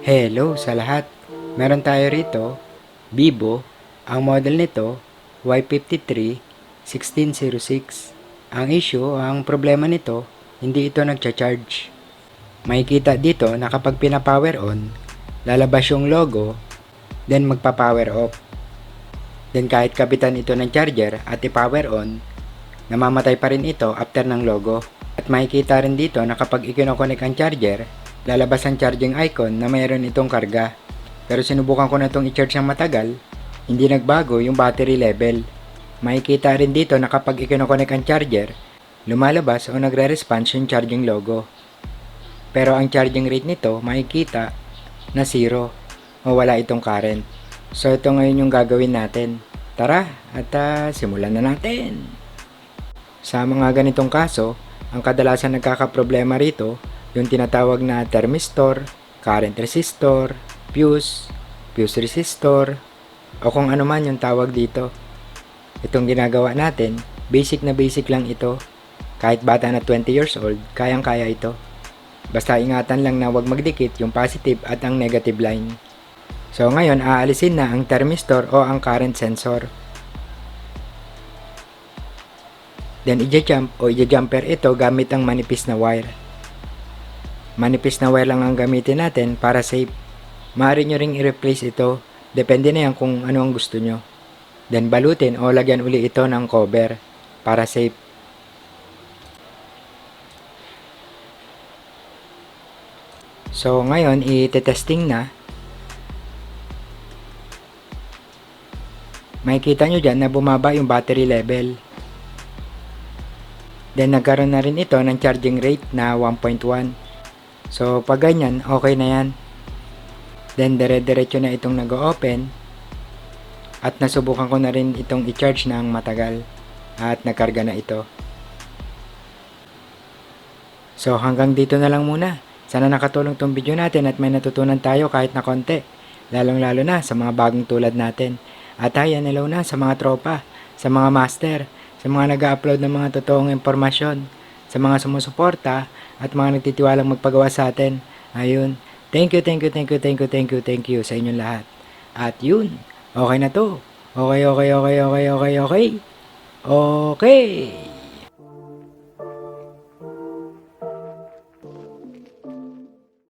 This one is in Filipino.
Hello sa lahat! Meron tayo rito, Vivo, ang model nito, Y53 1606. Ang issue, ang problema nito, hindi ito nagcha-charge. Makikita dito na kapag pina-power on, lalabas yung logo, then magpa-power off. Then kahit kapitan ito ng charger at i-power on, namamatay pa rin ito after ng logo. At makikita rin dito na kapag ikinokonek ang charger, lalabas ang charging icon na mayroon itong karga. Pero sinubukan ko na itong i-charge ng matagal, hindi nagbago yung battery level. Makikita rin dito na kapag ikinokonek ang charger, lumalabas o nagre-response yung charging logo. Pero ang charging rate nito, makikita na 0 o wala itong current. So ito ngayon yung gagawin natin. Tara at simulan na natin! Sa mga ganitong kaso, ang kadalasan nagkakaproblema rito, yung tinatawag na thermistor, current resistor, fuse resistor, o kung ano man yung tawag dito. Itong ginagawa natin, basic na basic lang ito. Kahit bata na 20 years old, kayang-kaya ito. Basta ingatan lang na huwag magdikit yung positive at ang negative line. So ngayon, aalisin na ang thermistor o ang current sensor. Then ija-jump o ija-jumper ito gamit ang manipis na wire. Manipis na wire lang ang gamitin natin para safe. Maaari nyo ring i-replace ito, depende na yan kung ano ang gusto nyo. Then balutin o lagyan uli ito ng cover para safe. So ngayon, i-testing na. Makikita nyo dyan na bumaba yung battery level. Then nagkaroon na rin ito ng charging rate na 1.1. So pag ganyan, okay na yan. Then dire-diretso na itong nag-open. At nasubukan ko na rin itong i-charge ng matagal. At nagkarga na ito. So hanggang dito na lang muna. Sana nakatulong tong video natin at may natutunan tayo kahit na konti. Lalong-lalo na sa mga bagong tulad natin. At ayan, hello na sa mga tropa, sa mga master, sa mga nag-upload ng mga totoong impormasyon, sa mga sumusuporta at mga nagtitiwalang magpagawa sa atin. Ayun, thank you sa inyong lahat. At yun, okay na to. Okay. Okay.